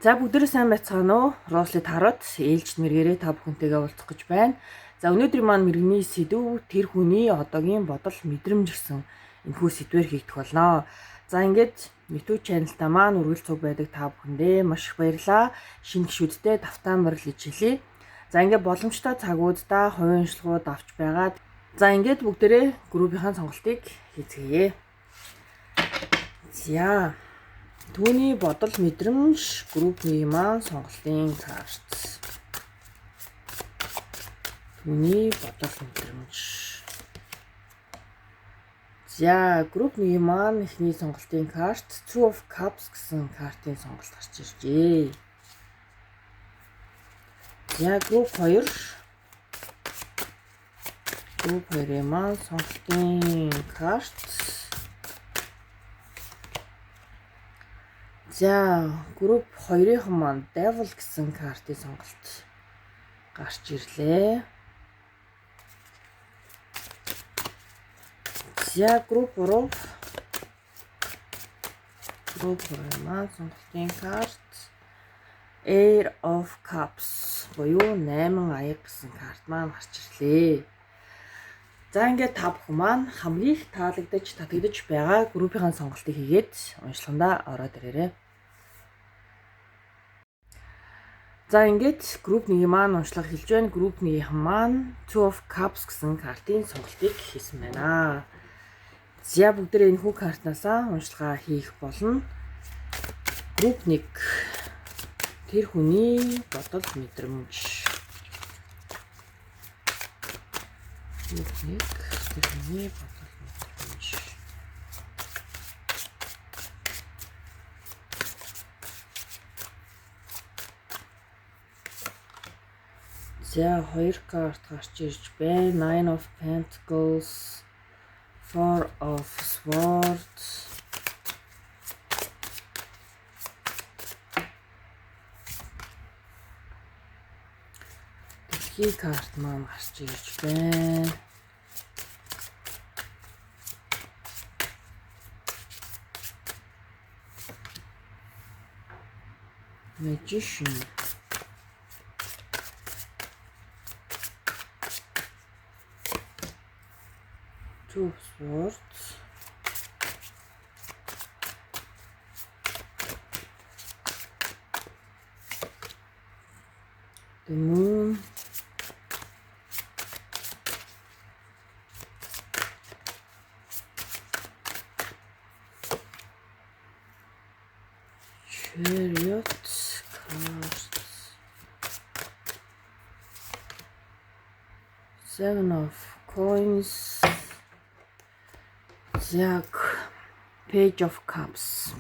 За бүгдээрээ сайн байцгаана уу? Росли Тарот ээлжид мэргээрээ та бүхэнтэйгээ уулзах гэж байна. За өнөөдрийн маань мэргэний сэдв тэр хүний одоогийн бодол мэдрэмж гэсэн энэхүү сэдвээр хийгдэх болно. За ингээд YouTube channel-та маань үргэлж цуг байдаг та бүхэндээ маш их баярлалаа. Шинэ гишүүдтэй давтаан барилж хэлье. За ингээд боломжтой цагуудаа хувийн шинжилгууд авч байгаад за ингээд бүгдээрээ группийн сонголтыг хийцгээе. За түүний бодол мэдрэмж группийн маань сонголтын карт. Түүний бодол мэдрэмж. За группийн маань эхний сонголтын карт Two of Cups гэсэн картын сонголт гарч иржээ. За групп 2. Групп 2-ийн маань сонголтын карт. За групп 2-ийн маань Devil гэсэн картын сонголт гарч ирлээ. За групп 3. Групп 3-ийн маань сонголтын карт Ace of Cups буюу 8 аяг гэсэн карт маань гарч ирлээ. За ингээд та бүхэн маань хамгийн их таалагдаж байгаа группийн сонголтыг хийгээд уншлагандаа ороод ирээрэй. За ингээд групп 1-ийн маань уншлага хэлж байна. Групп 1-ийн маань Two of Cups гэсэн картын сонголтыг хийсэн байна. За бүгдээ энэхүү картнасаа уншлага хийх болно. Групп 1 тэр хүний бодол мэдрэмж. Групп 1 тэр хүний бодол мэдрэмж. За хоёр карт гарч ирж байна. Nine of Pentacles, Four of Swords. Дэлхий карт маань гарч ирж байна. Magician. Two of Swords. The Moon. Chariot cards. Seven of Coins. Jack, Page of Cups.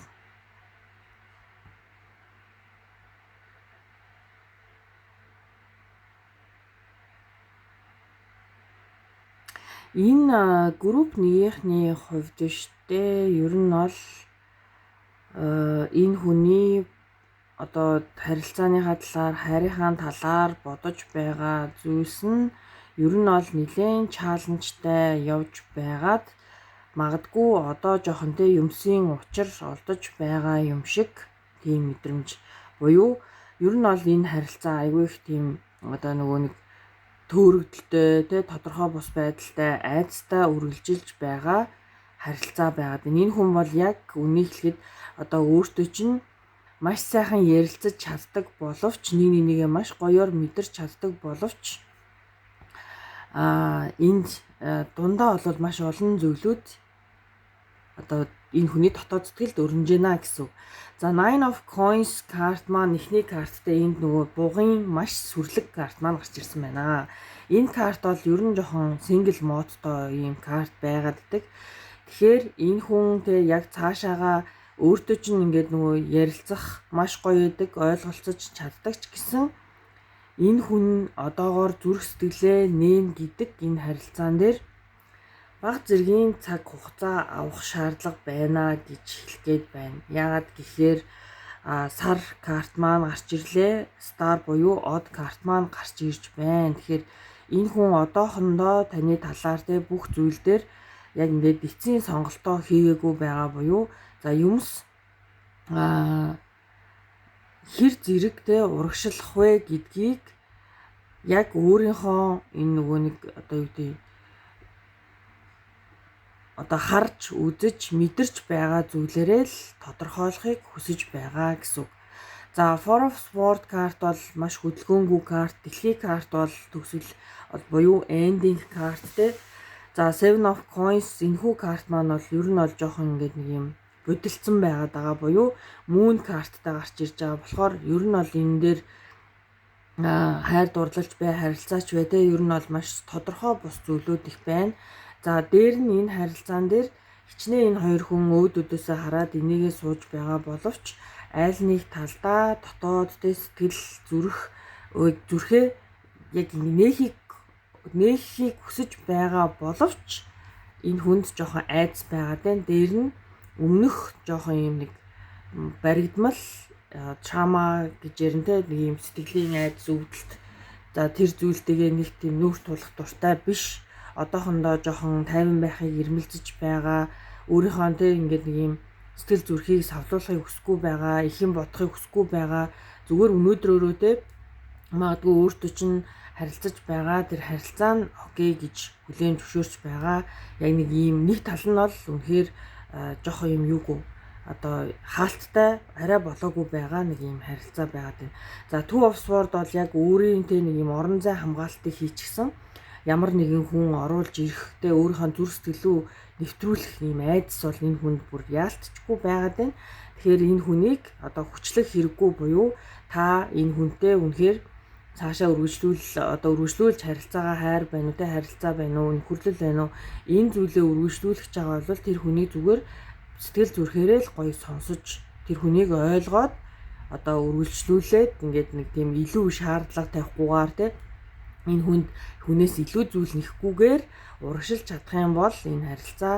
Энэ групп 1-ийнхний хувьд штэ ер нь бол энэ хүний одоо харилцааныхаа талаар, хайрынхаа талаар бодож байгаа зүйлс нь ер нь бол нэлээд чаленжтай явж байгаад магадгүй одоо жоохон юмсын учир олдож байгаа юм шиг тийм мэдрэмж буюу ер нь бол энэ харилцаа айгүй их тийм одоо нөгөө нэг төөрөгдөлтэй тодорхой бус байдалтай айцтай үргэлжилж байгаа харилцаа байгаад энэ хүн бол яг үнийг хэлэхэд одоо өөртөө чинь маш сайхан ярилцаж чаддаг боловч нэгээ маш гоёор мэдэрч чаддаг боловч энд дундаа бол маш олон зүйлүүд одоо энэ хүний дотоод сэтгэлд өрнөж байна гэсэн. За Nine of Coins карт маань эхний карттай энд нөгөө бугын маш сүрлэг карт маань гарч ирсэн байна. Энэ карт бол ер нь жоохон single модтой ийм карт байгаад идэг. Тэгэхээр энэ хүн яг цаашаага өөртөө чинь ингээд нөгөө ярилцах маш гоё байдаг, ойлголцож чаддаг ч гэсэн энэ хүн одоогоор зүрх сэтгэлээ нээн гэдэг энэ харилцаан дээр бага зэргийн цаг хугацаа авах шаардлага байна гэж хэлгээд байна. Яагаад гэхээр сар карт маань гарч ирлээ. Star буюу odd карт маань гарч ирж байна. Тэгэхээр энэ хүн одоохондоо таны талаар бүх зүйл дээр яг ингээд эцсийн сонголтоо хийгээгүй байгаа буюу за юмс хэр зэрэг те урагшлах вэ гэдгийг яг өөрийнхөө энэ нөгөө нэг одоо юу гэдэг одоо харж үзэж мэдэрч байгаа зүйлээрээ л тодорхойлохыг хүсэж байгаа гэсэн. За Four of Swords карт бол маш хөдөлгөөнгүй карт, дэлхий карт бол төгсгөл буюу ending карт те. За Seven of Coins энэхүү карт маань бол ер нь бол жоохон ингээд нэг юм бодилцсон байгаад байгаа буюу Moon карттай гарч ирж байгаа болохоор ер нь бол энэ дээр хайр дурлалч бай, харилцаач бай те, ер нь бол маш тодорхой бус зүйлүүд их байна. За дээр нь энэ харилцаан дээр хичнээн энэ хоёр хүн өөдөөдөөсөө хараад энийгээ сууж байгаа боловч айл нэг талдаа дотоод тэ сэтгэл зүрхээ яг нээхийг хүсэж байгаа боловч энэ хүнд жоохон айдас байгаа дээ. Дээр нь өмнөх жоохон юм нэг баригдмал трама гэж яринтэй нэг юм сэтгэлийн айдас өвдөлт. За тэр зүйлтэйгээ нэг тийм нүүр тулах дуртай биш. Одоохондоо жоохон тайван байхыг эрмэлзэж байгаа. Өөрийнхөө тэ ингээд нэг юм сэтгэл зүрхийг савлуулахыг хүсэхгүй байгаа, ихэн бодохыг хүсэхгүй байгаа. Зүгээр өнөөдрөөрөө тэ магадгүй өөртөө чинь харилцаж байгаа тэр харилцаа нь окей гэж хүлээн зөвшөөрч байгаа. Яг нэг ийм нэг тал нь бол үнэхээр жоохон юм юугүй одоо хаалттай арай болоогүй байгаа нэг юм харилцаа байгаад байна. За Two of Swords бол яг өөрийн тэ нэг юм орон зай хамгаалтыг хийчихсэн. Ямар нэгэн хүн оруулж ирэхдээ өөрийнхөө зүрх сэтгэлөө нэвтрүүлэх юм айдас бол энэ хүнд бүр яалтчгүй байгаад байна. Тэгэхээр энэ хүнийг одоо хүчлэх хэрэггүй буюу та энэ хүнтэй үнэхээр цаашаа үргэлжлүүлж харилцаагаа хайр байна уу те, харилцаа байна уу, нөхөрлөл байна уу, энэ зүйлээ үргэлжлүүлэх гэж байгаа бол тэр хүнийг зүгээр сэтгэл зүрхээрээ л гоё сонсож тэр хүнийг ойлгоод одоо үргэлжлүүлээд ингээд нэг тийм илүү шаардлага тавихгүйгээр те энэ хүнээс илүү зүйл нэхгүйгээр урагшилж чадах юм бол энэ харилцаа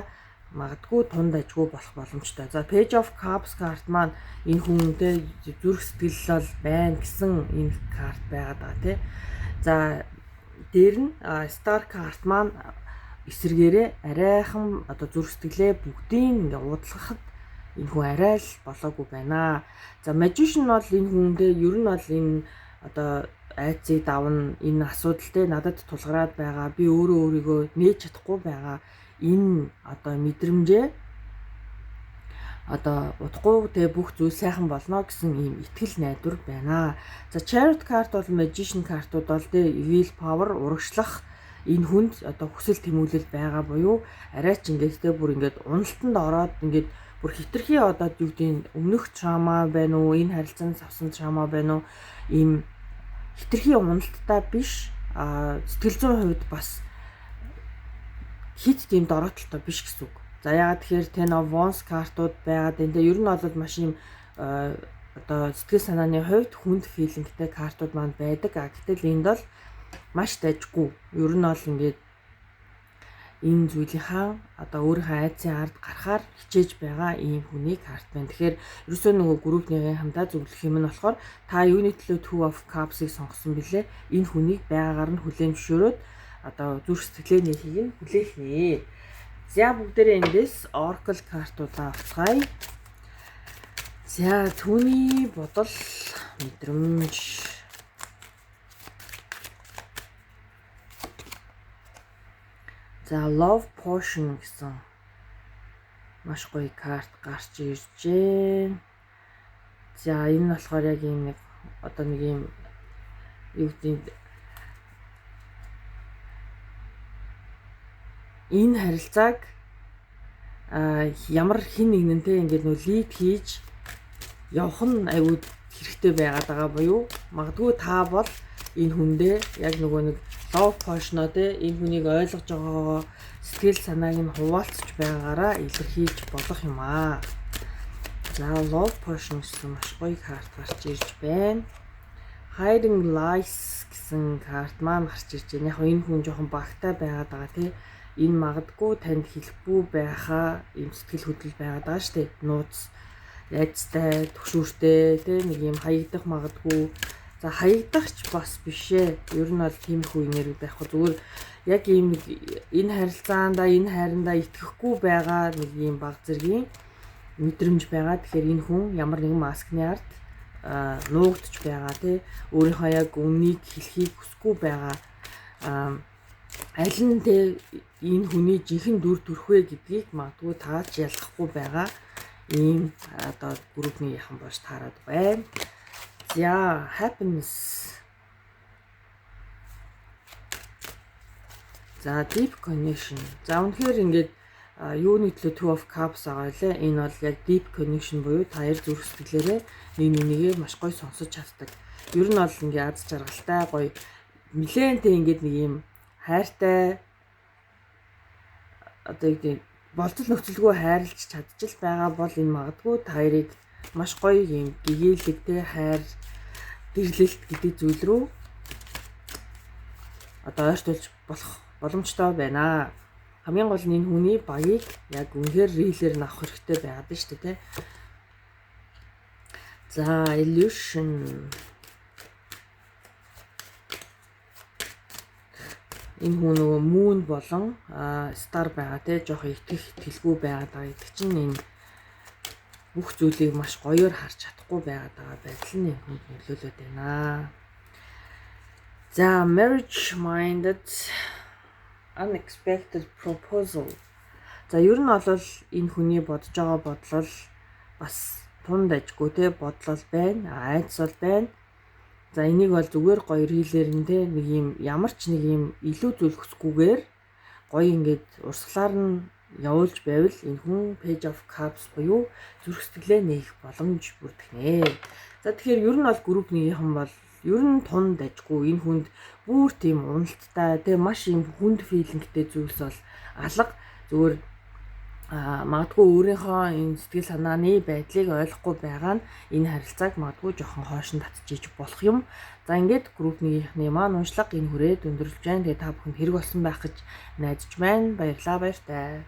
магадгүй тунд ажгүй болох боломжтой. За Page of Cups карт маань энэ хүнтэй зүрх сэтгэл бол байна гэсэн энэ карт байгаад байгаа тий. За дээр нь Star карт маань эсэргээрээ арайхан одоо зүрх сэтгэлээ бүгдийг ингээ уудлахад энэ хүн арай л болоогүй байна. За Magician бол энэ хүндээ ер нь бол энэ одоо айцыг давна, энэ асуудал те надад тулгараад байгаа, би өөрийгөө нээж чадахгүй байгаа, энэ одоо мэдрэмжээ одоо удахгүй те бүх зүйл сайхан болно гэсэн ийм итгэл найдвар байна. За Chariot карт бол Magician картууд бол те will power урагшлах энэ хүнд одоо хүсэл тэмүүлэл байгаа буюу арайч ингээд те бүр ингээд уналтанд ороод ингээд бүр хитрхи одоо юу гэдэг өмнөх трама байна уу, энэ харилцаанд авсан трама байна уу, ийм хитрхи уналттай биш, сэтгэл зүйн хувьд бас хит тийм дороотолтой биш гэсэн үг. За яагаад тэгэхээр Ten of Wands картууд байгаад энэ ер нь бол маш юм одоо сэтгэл санааны хувьд хүнд филингтэй картууд маань байдаг. Гэтэл энд бол маш дайггүй. Ер нь бол ингээд энэ зүйлийнхаа одоо өөрийнхөө айцын ард гарахаар хичээж байгаа ийм хүний карт байна. Тэгэхээр ерөөсөө нөгөө группний хамтаа зөвлөх юм нь болохоор та юуны төлөө Two of Cups-ыг сонгосон бilé энэ хүнийг байгаагаар нь хүлээн зөвшөөрөөд одоо зүрх сэтгэлээ нээхийг нь хүлээх нэ. За бүгдээрээ эндээс Oracle картуудаа авцгаая. За түүний бодол мэдрэмж. За Love Potion гэсэн маш гоё карт гарч иржээ. За энэ нь болохоор яг юм нэг одоо нэг юм юу гэдэг энэ харилцааг ямар хин нэгнэнтэй ингээд нөө лид хийж явах нь аюул хэрэгтэй байгаад байгаа буюу магадгүй та бол энэ хүндээ яг нөгөө нэг love potion те энэ хүнийг ойлгож байгаагаа сэтгэл санааг нь хуваалцж байгаагаараа илэрхийлж болох юм аа. За love potion гэсэн маш гоё карт гарч ирж байна. Hiding Lies гэсэн карт маань гарч ирж байна. Яг энэ хүн жоохон багтай байгаад байгаа тий. Энэ магадгүй танд хэлэхгүй байхаа юм сэтгэл хөдлөл байгаад байгаа шүү дээ. Нууц, айцтай, төгшүүртэй тий нэг юм хаягдах магадгүй. За хаягдахч бас бишээ. Ер нь бол тиймэрхүү нэр байх зүгээр яг ийм нэг энэ харилцаанда энэ хайрандаа итгэхгүй байгаа нэг юм баг зэргийн мэдрэмж байгаа. Тэгэхээр энэ хүн ямар нэгэн маскны ард нуугдж байгаа тий. Өөрийнхөө яг үннийг хэлхийг хүсэхгүй байгаа. Аль нь тий энэ хүний жинхэнэ дүр төрх вэ гэдгийг магадгүй тааж ялгахгүй байгаа ийм одоо группний яхан болж таарад байна. За happiness. За deep connection. За үнэхээр ингээд юуны төлөө two of cups байгаа лээ. Энэ бол яг deep connection буюу та хоёр зүрх сэтгэлээрээ нэг нэгээ маш гоё сонсож чаддаг. Ер нь бол ингээд аз жаргалтай гоё нилээнтэй ингээд нэг юм хайртай одоо яг болцол нөхцөлгүй хайрлаж чадчих байгаа бол энэ магадгүй та хоёрыг маш гоё юм гэгээлэгтэй хайр дэрлэлт гэдэг зүйл рүү одоо ойртуулж болох боломжтой байна. Хамгийн гол нь энэ хүний багийг яг үнэхээр рилээр нь авах хэрэгтэй байгаад байна шүү дээ. За illusion. Энэ хүн нөгөө moon болон star байгаа те жоох итгэх итгэлгүй байгаад байгаа. Итгэх чинь энэ бүх зүйлийг маш гоёор харж чадахгүй байгаад байгаа байдал нь хүнд нөлөөлөд байна. За marriage minded unexpected proposal. За ер нь бол энэ хүний бодож байгаа бодлол бас тунд ажгүй те бодлол байна, айдас бол байна. За энийг бол зүгээр гоё рилээр нь те нэг юм ямар ч нэг юм илүү зүйл хүсгүйгээр гоё ингээд урсгалаар нь явуулж байвал энэ хүн page of cups буюу зүрх сэтгэлээ нээх боломж бүрдгэнэ. За тэгэхээр ер нь бол группнийхэн бол ер нь тунд ажгүй энэ хүнд бүр тийм уналттай те маш юм хүнд филингтэй зүйлс бол алга зүгээр магадгүй өөрийнхөө энэ сэтгэл санааны байдлыг ойлгохгүй байгаа нь энэ харилцааг магадгүй жоохон хойшин татчихж болох юм. За ингээд группнийхний маань уншлага энэ хүрээд өндөрлж байна. Тэгээ та бүхэнд хэрэг болсон байх гэж найдаж байна. Баярлалаа, баяртай.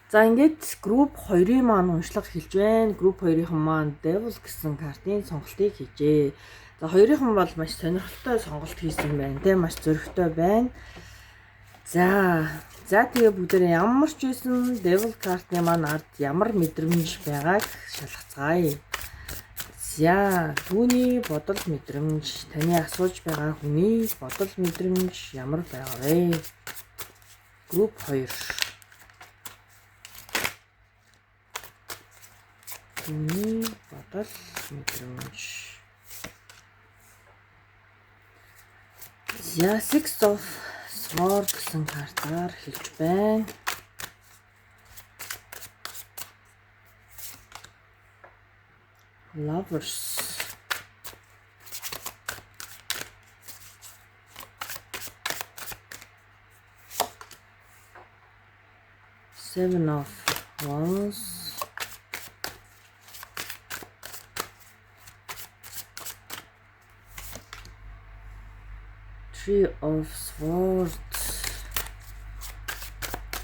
За ингээд групп 2-ын маань уншлага хэлж байна. Групп 2-ын маань Devil гэсэн картын сонголтыг хийжээ. За хоёрынхан бол маш сонирхолтой сонголт хийсэн байна. Тэ маш зөрөгтэй байна. За тэгээ бүгдээ ямар ч байсан Devil картны маань ард ямар мэдрэмж байгааг шалгацгаая. За түүний бодол мэдрэмж, таны асууж байгаа хүний бодол мэдрэмж ямар байгаа вэ? Групп 2. Түүний бодол мэдрэмж. За Six of Swords гэсэн картаар хэлж байна. Lovers. Seven of Wands. Three of Swords.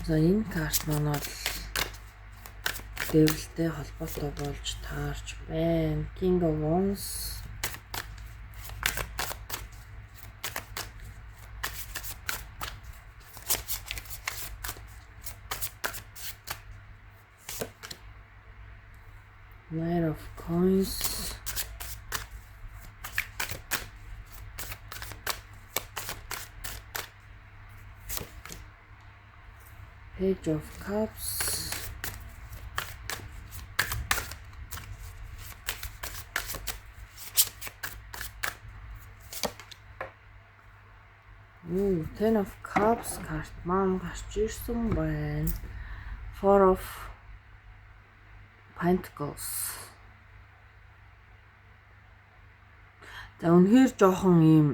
За энэ карт маань Devilтэй холбоотой болж таарч байна. King of Wands. Knight of Coins. Page of Cups. Ten of Cups карт маань гарч ирсэн байна. Four of Pentacles. За үнэхээр жоохон ийм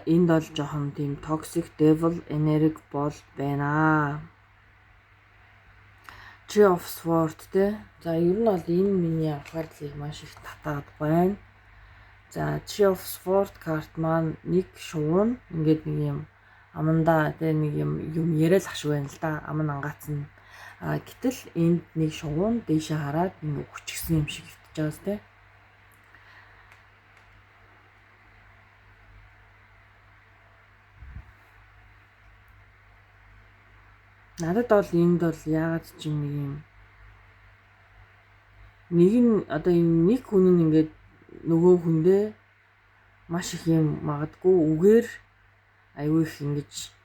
энд бол жоохон тийм toxic devil энерги бол байна. Three of Swords те. За ер нь бол энэ миний анхаарлыг маш их татаад байна. За Three of Swords карт маань нэг шувуу ингээд нэг юм амандаа те нэг юм яриад ах шиг байна л да. Ам нь ангаацна. Гэтэл энд нэг шувуу дээшээ хараад нэг хүчгсэн юм шиг хэвтэж байгаас те. Надад бол энд бол яагаад ч юм нэг юм нэг нь одоо энэ нэг хүн нь ингээд нөгөө хүндээ маш их юм магадгүй үгээр аюу их ингэж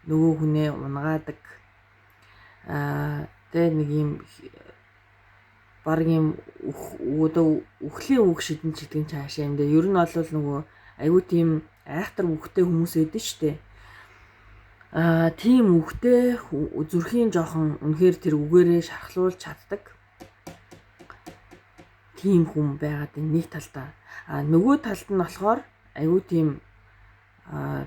нөгөө хүнээ унгаадаг. Тэгээ нэг юм баг юм одоо үхлийн үг шидэн ч гэдэг нь цаашаа юм дэ. Ер нь бол нөгөө аюу тийм айхтар үхтэй хүмүүс эдэн штэ. Тийм үхтэй зүрхийн жоохон үнэхээр тэр үгээрээ шархлуулж чаддаг. Тийм хүн байгаад нэг талдаа. Нөгөө талд нь болохоор аюу тийм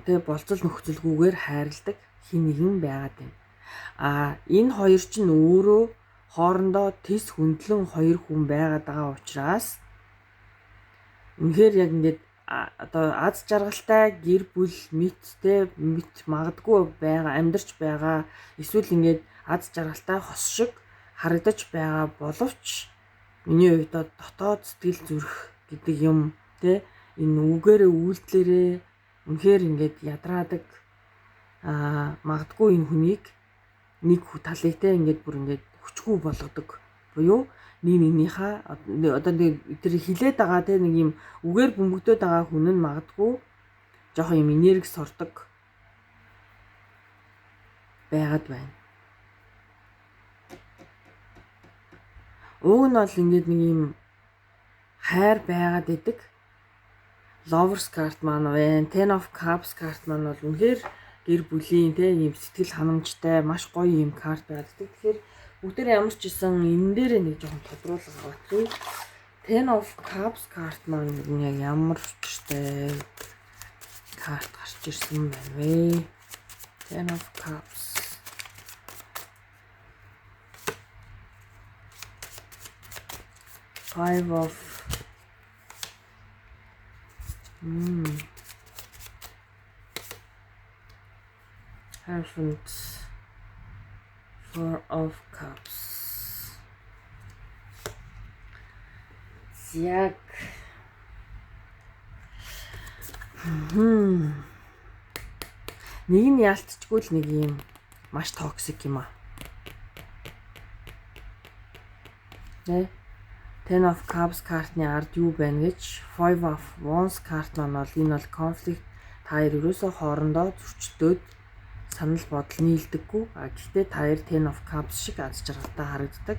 тэгээ болцол нөхцөлгүйгээр хайрладаг хин нэгэн байгаад байна. Энэ хоёр чинь өөрөө хоорондоо тис хөндлөн хоёр хүн байгаад байгаа учраас үнэхээр яг ингээд одоо аз жаргалтай гэр бүл мэдтэй мэд магадгүй байгаа амьдарч байгаа эсвэл ингээд аз жаргалтай хос шиг харагдаж байгаа боловч миний хувьд дотоод сэтгэл зүрх гэдэг юм те энэ үгээрээ үйлдэлээрээ үнэхээр ингээд ядраадаг магадгүй энэ хүнийг нэг талыг те ингээд бүр ингээд хүчгүй болгодог буюу нэгнийхээ одоо тэр хилээд байгаа те нэг юм үгээр бөмбөгдөд байгаа хүн нь магадгүй жоохон юм энерги сордог байгаад байна. Уг нь бол ингээд нэг юм хайр байгаад идэг. Lovers card маань байна. Ten of Cups card маань бол үнэхээр гэр бүлийн те юм сэтгэл ханамжтай маш гоё юм карт байдаг. Тэгэхээр бүгдээр ямар ч исэн энэ дээр нэг жоохон тодруулга авахгүй. Ten of Cups карт маань яг ямар учиртай карт гарч ирсэн байна вэ? Ten of Cups. Five of Hierophant. Four of Cups. Яг нэг нь яалтчгүй л нэг юм маш токсик юм аа. Ten of Cups картны ард юу байна гэж Five of Wands карт маань бол энэ бол конфликт та хоёр ерөөсөө хоорондоо зөрчилдөөд санал бодол нийлдэггүй. Гэхдээ та хоёр Ten of Cups шиг аз жаргалтай харагддаг.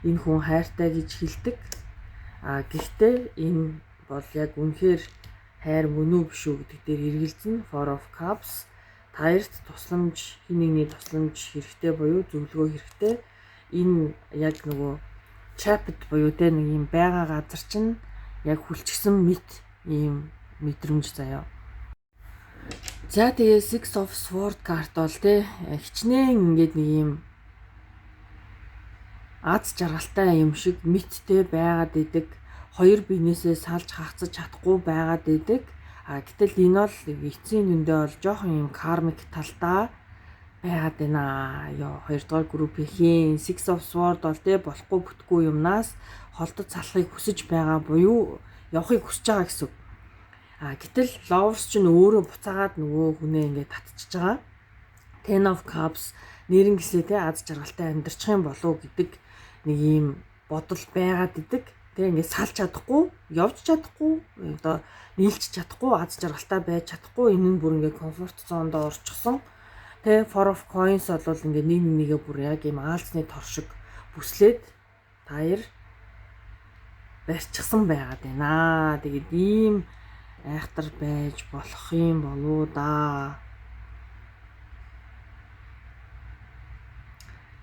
Энэ хүн хайртай гэж хэлдэг. Гэхдээ энэ бол яг үнэхээр хайр мөн үү биш үү гэдэг дээр эргэлзэн. Four of Cups та хоёрт тусламж, хин нэгний тусламж хэрэгтэй буюу зөвлөгөө хэрэгтэй. Энэ яг нөгөө chapter буюу тэ нэг юм байгаа газар чинь яг хүлчгсэн мэт ийм мэдрэмж заяа. За тэгээ Six of Swords карт бол тэ хичнээн ингээд нэг юм аз жаргалтай юм шиг мэттэй байгаад идэг. Хоёр биенээсээ салж хагацж чадахгүй байгаад идэг. Гэтэл энэ бол эцсийн дүндээ бол жоохон юм кармик талдаа байгаад байна. Хоёрдугаар группийн Six of Swords бол тэ болохгүй бүтггүй юмнаас холдож салахыг хүсэж байгаа буюу явахыг хүсэж байгаа гэсэн. Гэтэл Lovers ч өөрөө буцаагаад нөгөө хүнээ ингээд татчихж байгаа. Ten of Cups нэрнгэсээ тэ аз жаргалтай амьдарчих юм болов гэдэг нэг юм бодол байгаад идэг. Тэ ингээд салж чадахгүй, явж чадахгүй, одоо нийлж чадахгүй, аз жаргалтай байж чадахгүй. Энэ нь бүр ингээд комфорт зонд орчихсон. Тэ Four of Coins бол ингээд нэг нэгээ бүр яг юм аалзны тор шиг бүслээд та хоёр барьчихсан байгаад байна. Тэгээд ийм айхтар байж болох юм болоо да.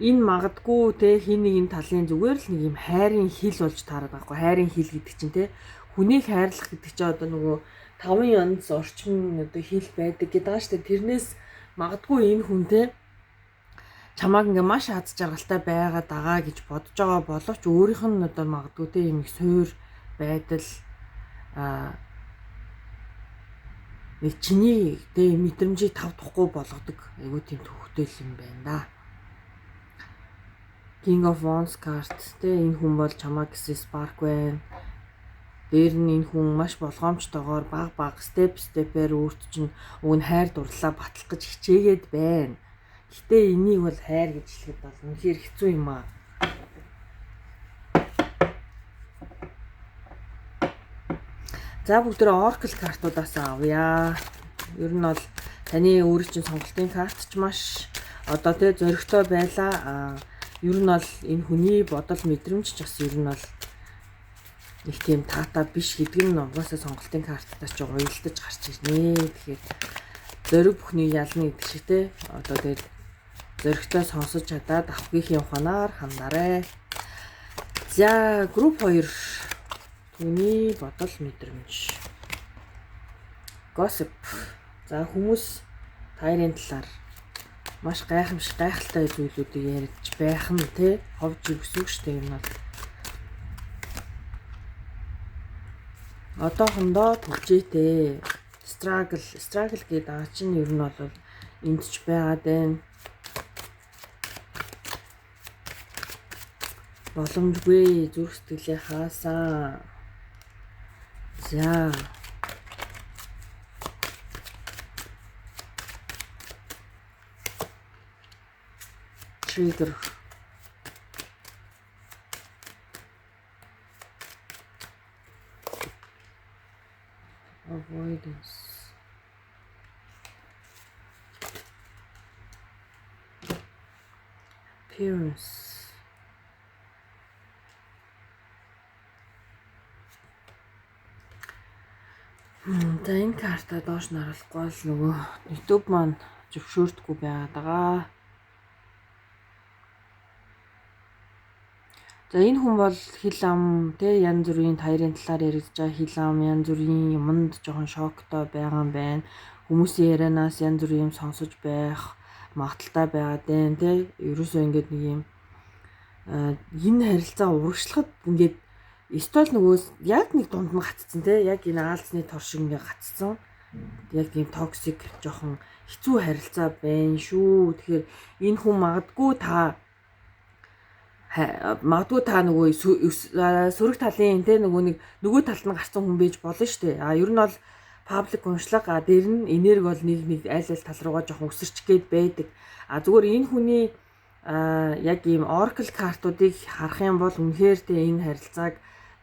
Энэ магадгүй те хин нэгэн талын зүгээр л нэг юм хайрын хил болж таарад байхгүй. Хайрын хил гэдэг чинь те хүнийг хайрлах гэдэг чинь одоо нөгөө 5 янз орчим одоо хил байдаг гэдэг байгаа шүү дээ. Тэрнээс магадгүй энэ хүн те чамааг ингээ маш аз жаргалтай байгаад байгаа гэж бодож байгаа боловч өөрийнх нь одоо магадгүй те юм их суур байдал нэг чиний те мэдрэмжийг тавдахгүй болгодог айгуу тийм төвхтэй юм байна да. King of Wands карт те энэ хүн бол чамаа гэсэн spark байна. Дээр нь энэ хүн маш болгоомжтойгоор баг степээр өөрт чинь уг нь хайр дурлалаа батлах гэж хичээгээд байна. Гэтэ энийг бол хайр гэж хэлэхэд бол үнэхээр хэцүү юм аа. За бүгдээ Oracle картуудаас авъя. Ер нь бол таны өөрийн чинь сонголтын карт ч маш одоо тэ зөрөгтэй байлаа. Ер нь бол энэ хүний бодол мэдрэмж ч бас ер нь бол их тийм таатай биш гэдэг нь угаасаа сонголтын карттай ч уялдаж гарч ирнэ. Тэгэхээр зөрөг бүхний ялна гэдэг шиг те. Одоо тэгээд зөрөгтэй сонсож чадаад авахгүйхийн ухаанаар хандаарай. За групп 2 түүний бодол мэдрэмж. Gossip. За хүмүүс таарийн талаар маш гайхалтай зүйлүүдийг ярьж байх нь те ховж өгсөг штэ юм бол. Одоохондоо түлжээтэй. Struggle гэдэг аа чинь ер нь бол энд ч байгаад байна. Боломжгүй зүрх сэтгэлээ хаасаа. За. Trigger. Avoidance. Appearance. За энэ карта доош наруулахгүй л нөгөө YouTube маань зөвшөөрдөггүй байгаад байгаа. За энэ хүн бол хил ам те янз бүрийн таарын талаар яригдж байгаа хил ам янз бүрийн юмд жоохон шоктой байгаа юм байна. Хүмүүсийн ярианаас янз бүрийн юм сонсож байх магадaltaй байгаад байна те. Ерөөсөө ингээд нэг юм энэ харилцаа урагшлахад ингээд стол нөгөө яг нэг дунд нь гаццсан те яг энэ аалзны тор шиг ингээ гаццсан. Яг тийм токсик жоохон хэцүү харилцаа байна шүү. Тэгэхээр энэ хүн магадгүй та нөгөө сөрөг талын те нөгөө талд нь гарсан хүн байж болно шүү дээ. Ер нь бол паблик уншлага дээр нь энерги бол нэг аль тал руугаа жоохон өсөрч гээд байдаг. Зүгээр энэ хүний яг ийм Oracle картуудыг харах юм бол үнэхээр те энэ харилцааг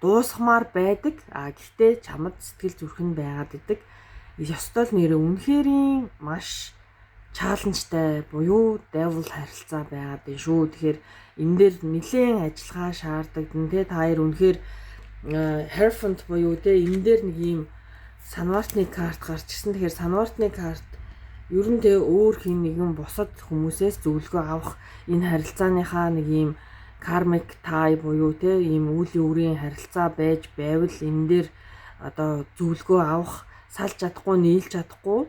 дуусгамаар байдаг. Гэхдээ чамд сэтгэл зүрхэн байгаад идэг. Ёстой л нэрээ үнэхэрийн маш чаленжтай буюу devil харилцаа байгаад байна шүү. Тэгэхээр энэ дээр нэлээд ажиллагаа шаарддаг. Тэ та хоёр үнэхээр Hierophant буюу тэ энэ дээр нэг юм санвартны карт гарч ирсэн. Тэгэхээр санвартны карт ер нь тэ өөр хин нэгэн бусад хүмүүсээс зөвлөгөө авах энэ харилцааныхаа нэг юм кармик тай буюу те ийм үлийн үрийн харилцаа байж байвал энэ дээр одоо зөвлөгөө авах салж чадахгүй нийлж чадахгүй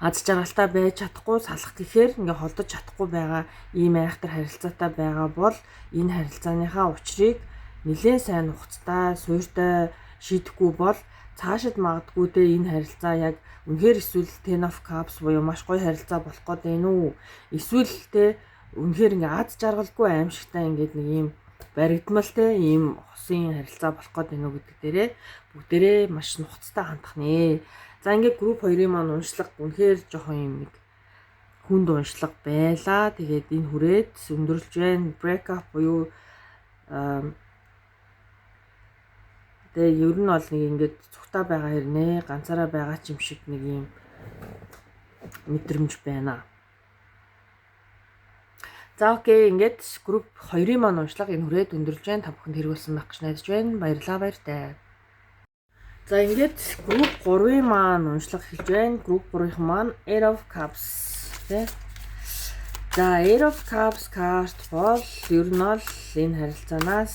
аз жаргалтай байж чадахгүй салах гэхээр ингээ холдож чадахгүй байгаа ийм айхтар харилцаатай байгаа бол энэ харилцааныхаа учрыг нэлээд сайн хугацтай суйртай шийдэхгүй бол цаашид магадгүй те энэ харилцаа яг үнэхээр эсвэл Ten of Cups буюу маш гоё харилцаа болох гээд байна уу эсвэл те үнэхээр ингээ аз жаргалгүй аимшигтай ингээд нэг юм баригдмал те ийм хосын харилцаа болох гээд байна уу гэдэг дээрээ бүгдээрээ маш нухацтай хандах нэ. За ингээд групп 2-ын маань уншлага үнэхээр жоохон юм нэг хүнд уншлага байлаа. Тэгээд энэ хүрээд өндөрлж байна. Break up буюу тэгээд ер нь бол нэг ингээд цухтаа байгаа хэрнээ ганцаараа байгаа ч юм шиг нэг юм мэдрэмж байна. За окей ингээд групп 2-ын маань уншлага энэ хүрээд өндөрлж байна. Та бүхэнд хэрэгүүлсэн байх гэж найдаж байна. Баярлалаа баяртай. За ингээд групп 3-ын маань уншлага эхэлж байна. Групп 3-ын маань Eight of Cups тий. За Eight of Cups карт бол ер нь бол энэ харилцаанаас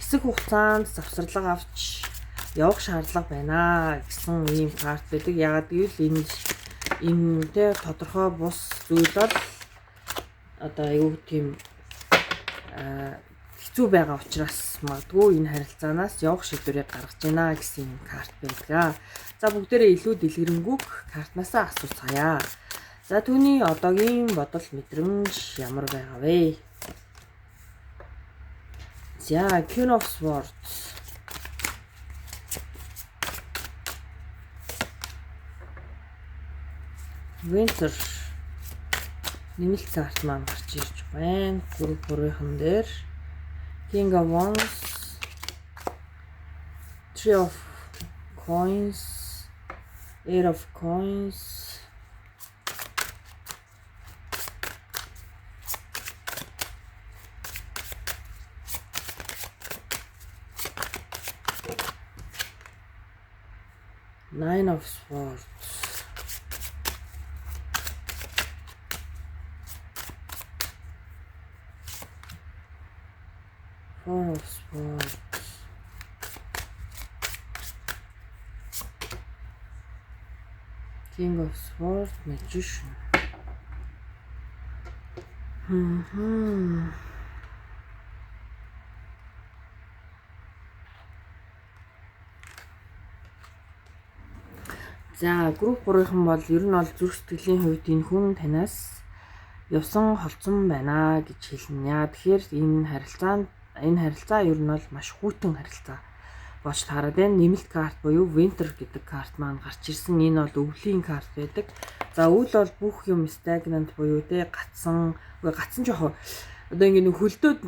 хэсэг хугацаанд завсарлага авч явах шаардлага байна гэсэн ийм карт байдаг. Ягаад гэвэл энэ тий тодорхой бус зүйл бол одоо юу тийм хэцүү байгаа учраас магадгүй энэ харилцаанаас явах шийдвэрийг гаргаж байна гэсэн карт байдаг. За бүгдээрээ илүү дэлгэрэнгүй картнаасаа асууцгаая. За түүний одоогийн бодол мэдрэмж ямар байгаа вэ? За Queen of Swords. Winter нэмэлт карт маань гарч ирж байна. Групп 3-ын дээр King of Wands, Three of Coins, Eight of Coins, Nine of Swords, Four of Swords, King of Swords, Magician. За групп 3-ын бол ер нь бол зүрх сэтгэлийн хувьд энэ хүн танаас явсан холцсон байна гэж хэлнэ. Яа тэгэхээр энэ харилцаа ер нь бол маш хүйтэн харилцаа болж таарад байна. Нэмэлт карт буюу Winter гэдэг карт маань гарч ирсэн. Энэ бол өвлийн карт байдаг. За өвөл бол бүх юм stagnant буюу гацсан жоохоо одоо ингэ хөлддөг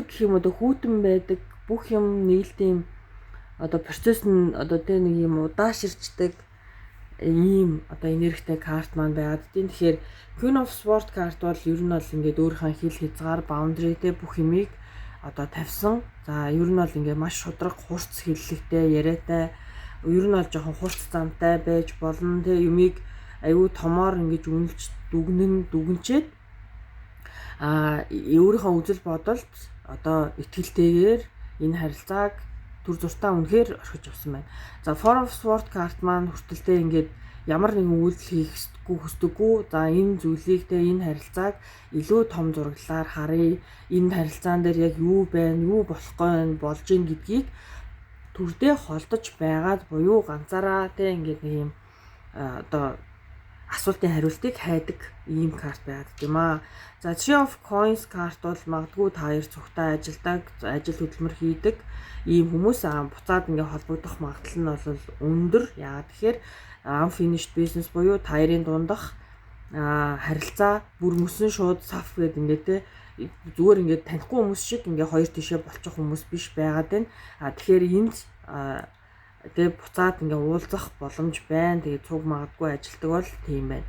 гэх юм одоо хүйтэн байдаг. Бүх юм нийлдэм одоо процесс нь одоо нэг юм удааширчдаг ийм одоо энергитэй карт маань байгаад тийм. Тэгэхээр Queen of Swords карт бол ер нь бол ингээд өөрийнхөө хил хязгаар boundary-тэй бүх юмыг одоо тавьсан. За ер нь бол ингээд маш шудраг хурц хэллэгтэй яриатай ер нь бол жоохон хурц замтай байж болно тийм. Юмыг аюу томоор ингэж үнэлж дүгнчээд өөрийнхөө үзэл бодолд одоо итгэлтэйгээр энэ харилцааг түр зуртаа үнэхээр орхиж авсан байна. За Four of Swords карт маань хүртэлтэй ингээд ямар нэгэн үйлдэл хийхгүйхүсдэггүй. За энэ зүйлийг энэ харилцааг илүү том зураглалаар харъя. Энэ харилцаан дээр яг юу байна, юу болохгүй болж ийн гэдгийг түрдээ холдож байгаад буюу ганцаараа ингээд нэг юм одоо асуултын хариултыг хайдаг ийм карт байдаг юм аа. За Three of Coins карт бол магадгүй та хоёр цугтаа ажилдаг, ажил хөдөлмөр хийдэг ийм хүмүүс буцаад ингээ холбогдох магадлал нь бол өндөр. Яагаад тэгэхээр unfinished business буюу та хоёрын дундах харилцаа бүр мөсөн шууд сав гэдэг ингээ зүгээр ингээ танихгүй хүмүүс шиг ингээ хоёр тишээ болчих хүмүүс биш байгаад байна. Тэгэхээр энд буцаад ингээ уулзах боломж байна. Тэгээ цуг магадгүй ажилтдаг бол тийм байна.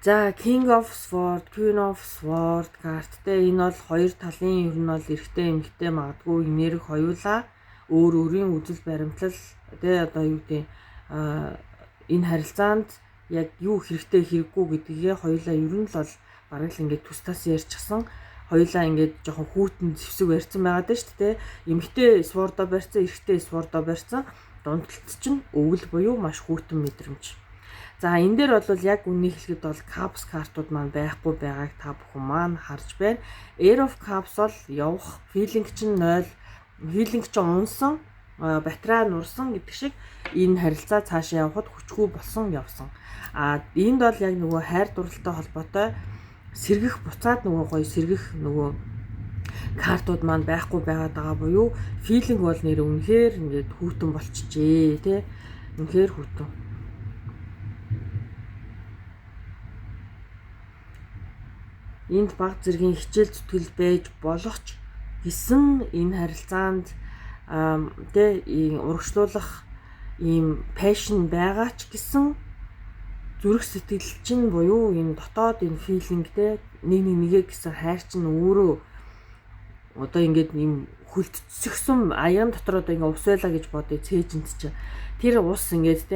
За King of Swords, Queen of Swords карттай энэ бол хоёр талын ер нь бол эрэгтэй эмэгтэй магадгүй энерги хоёулаа өөрийн үзэл баримтлал одоо юу гэдэг энэ харилцаанд яг юу хэрэгтэй хэрэггүй гэдгээ хоёулаа ер нь л бол бараг л ингээ тус ярьчихсан. Хоёулаа ингээд жоохон хүүтэн зэвсэг барьсан байгаад байна шүү дээ. Эмэгтэй Sword-о барьсан, эрэгтэй Sword-о барьсан. Дундталт чинь өвөл буюу маш хүүтэн мэдрэмж. За энэ дээр бол яг үнийг хэлэхэд бол Cups картууд маань байхгүй байгааг та бүхэн маань харж байна. Air of Cups бол явах, feeling чинь 0, feeling чинь унсан, батарей нурсан гэдэг шиг энэ харилцаа цаашаа явахад хүчгүй болсон явсан. Энд бол яг нөгөө хайр дурлалтай холбоотой сэргэх буцаад нөгөө гоё сэргэх нөгөө картууд маань байхгүй байгаад байгаа буюу feeling бол нэр үнэхээр ингээд хүүтэн болчихжээ тий. Үнэхээр хүүтэн. Энд баг зэргийн хичээл зүтгэл байж болох ч гэсэн энэ харилцаанд урагшлуулах ийм passion байгаа ч гэсэн зүрх сэтгэл чинь буюу энэ дотоод энэ feelingтэй нэгээ гэсэн хайр чинь өөрөө одоо ингээд ийм хүлцсгсэн аян дотор одоо ингээд ус байлаа гэж бодъё цээжинд чинь тэр ус ингээд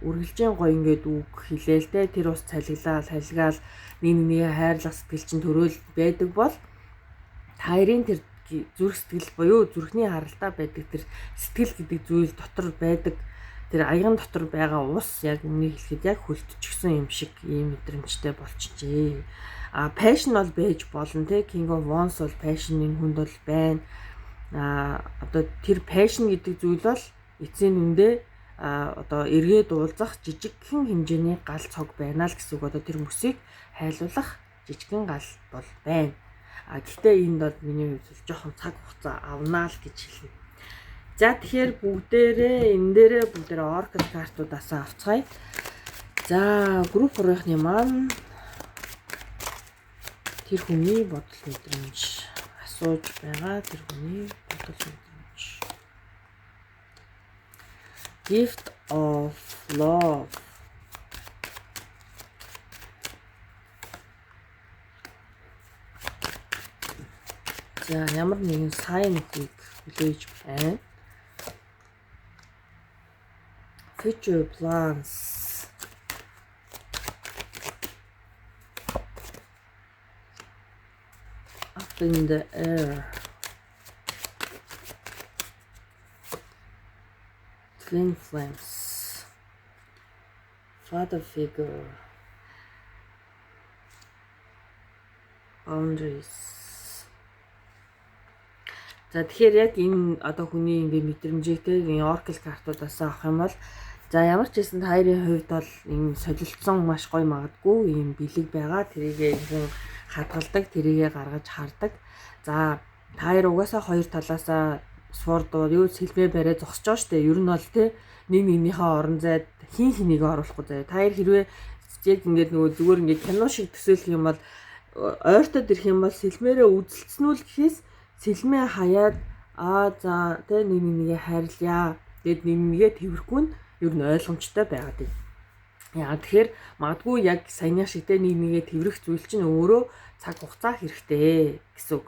үргэлжийн гоё ингээд үг хэлээл тэр ус цалиглаал нэг хайрлах сэтгэл чинь төрөөл байдаг бол хоёрын тэр зүрх сэтгэл буюу зүрхний харалтаа байдаг тэр сэтгэл гэдэг зүйл дотор байдаг тэр аян дотор байгаа ус яг үнийг хэлэхэд яг хөлтчихсөн юм шиг ийм мэдрэмжтэй болчихжээ. Passion бол байж болно те. King of Wands бол passion энэ хүнд бол байна. Одоо тэр passion гэдэг зүйл бол эцсийн үндэ одоо эргээд уулзах жижигхэн хэмжээний гал цог байна л гэсэн үг. Одоо тэр мөсийг хайлуулах жижигхэн гал бол байна. Гэхдээ энд бол миний хувьд жоохон цаг хугацаа авнаа л гэж хэлнэ. За тэгэхээр бүгдээрээ Oracle картуудаас авцгаая. За групп 3-ны маань тэр хүний бодол мэдрэмж асууж байгаа тэр хүний бодол мэдрэмж Gift of love. За ямар нэгэн sign-ийг хүлээж байна. Future plans. Up in the air. Twin flames. Father figure. Boundaries. За тэгэхээр яг энэ одоо хүний ингээ мэдрэмжийг те энэ oracle картуудаас авах юм бол за ямар ч хэсэнд хайрын хувьд бол энэ солилцсон маш гоё магадгүй ийм бэлэг байгаа. Тэрийгээ хүн хадгалдаг, тэрийгээ гаргаж хардаг. За хайр угаасаа хоёр талаасаа спордууд юу сэлбэ барай зогсож штэ. Ер нь бол те нэг нэгнийхээ орон зайд хин хэнийг оруулахгүй заяа. Хайр хэрвээ яг ингээд нөгөө зүгээр ингээд кино шиг төсөөлөх юм бол ойртод ирэх юм бол сэлмээрээ үзэлцснүүл гэхээс сэлмээ хаяад за тэ нэг нэгээ хайрлаа. Тэгэд нэг нэгээ тэрхгүй нь ер нь ойлгомжтой байгаад байна. Яа тэгэхээр магадгүй яг саяны шиг тэ нэг нэгээ тэрэх зүйл чинь өөрөө цаг хугацаа хэрэгтэй гэсэн үг.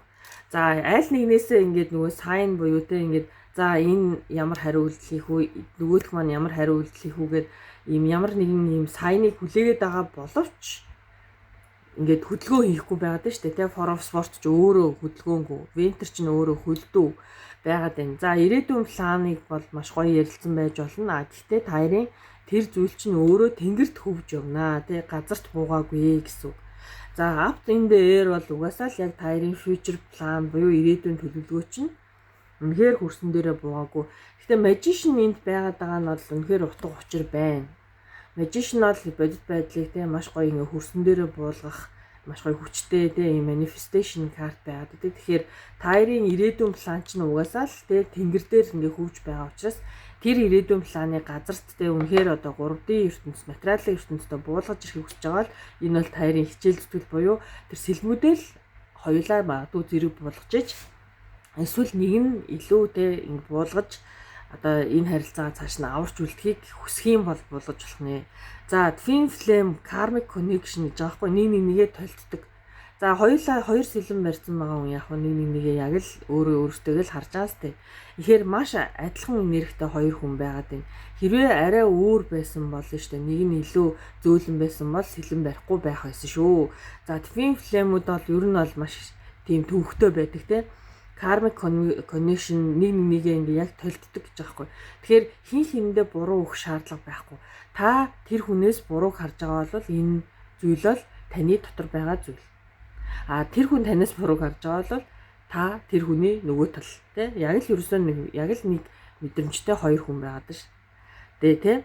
За аль нэгнээсээ ингээд нөгөө сайн буюу тэ ингээд за энэ ямар хариу үйлдэл хийх үү, нөгөөх маань ямар хариу үйлдэл хийх үгээд ямар нэгэн ийм сайныг хүлээгээд байгаа боловч ингээд хөдөлгөөн хийхгүй байгаад байна шүү дээ. Тэ for of sport ч өөрөө хөдөлгөөнгүй, вентер ч өөрөө хөлдөө байгаад байна. За ирээдүйн планыг бол маш гоё ярилцсан байж болно. Гэхдээ таарын тэр зүйл чинь өөрөө тэнгэрт хөвж явнаа. Тэ газарт буугаагүй гэсэн үг. За up in the air бол угаасаа л яг таарын future plan буюу ирээдүйн төлөвлөгөө чинь үнэхээр хөрсөн дээрээ буугаагүй. Гэхдээ magician энд байгаад байгаа нь бол үнэхээр утга учир байна. Magician бол бодит байдлыг те маш гоё ингээ хөрсөн дээрээ буулгах маш гоё хүчтэй те manifestation card байгаад байдаг. Тэгэхээр таарын ирээдүйн план чинь угаасаа л те тэнгэр дээр ингээ хөвж байгаа учраас тэр ирээдүйн планы газарт те үнэхээр одоо 3D ертөнцийн материалын ертөнцийн буулгаж ирэхийг хүсэж байгаа л энэ бол таарын хичээл зүтгэл буюу тэр сэлмүүдэл хоёулаа магадгүй зэрэг буулгаж иж эсвэл нэг нь илүү те ингээ буулгаж одоо энэ харилцаагаа цааш нь аварч үлдэхийг хүсэх юм бол болгож болох нэ. За twin flame karmic connection гэж байгаа хгүй нэг нэгээ толддог. За хоёулаа хоёр сэлэн барьсан байгаа хүн яг нэг нэгээ яг л өөрөө өөртөө л харж байгаа сте. Тэгэхээр маш адилхан энергитэй хоёр хүн байгаад байна. Хэрвээ арай өөр байсан бол штэ нэг нь илүү зөөлөн байсан бол сэлэн барихгүй байх байсан шүү. За twin flame-ууд бол ер нь бол маш тийм төвөгтэй байдаг те. Karmic connection нэг нэгээ ингээ яг толддог гэж байгаа хгүй. Тэгэхээр хин хиндээ буруу өгөх шаардлага байхгүй. Та тэр хүнээс бурууг харж байгаа бол энэ зүйл бол таны дотор байгаа зүйл. Тэр хүн танаас бурууг харж байгаа бол та тэр хүний нөгөө тал тий яг л ерөөсөө нэг мэдрэмжтэй хоёр хүн байгаад ш. Тэ тий.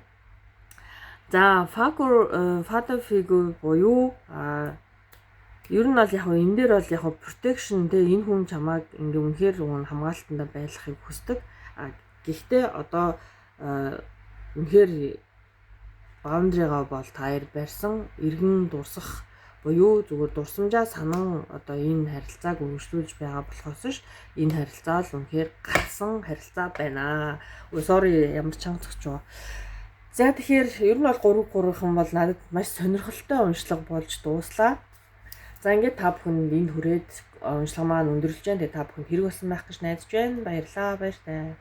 За father figure буюу ер нь бол яг энэ дээр бол яг protection те энэ хүн чамайг ингээ үнэхээр хамгаалтанда байлгахыг хүсдэг. Гэхдээ одоо үнэхээр boundary-га бол таяр барьсан иргэн дурсах буюу зүгээр дурсамжаа санан одоо энэ харилцааг өргөжлүүлж байгаа болохоос ш энэ харилцаа л үнэхээр гарсан харилцаа байна. Sorry ямар чанга зогч байгаа. За тэгэхээр ер нь бол 3-3хан бол надад маш сонирхолтой уншлага болж дууслаа. За ингээд та бүхэнд энд хүрээд уншлага маань өндөрлөж जैन. Тэгээ та бүхэнд хэрэг болсон байх гэж найдаж байна. Баярлалаа. Баяртай.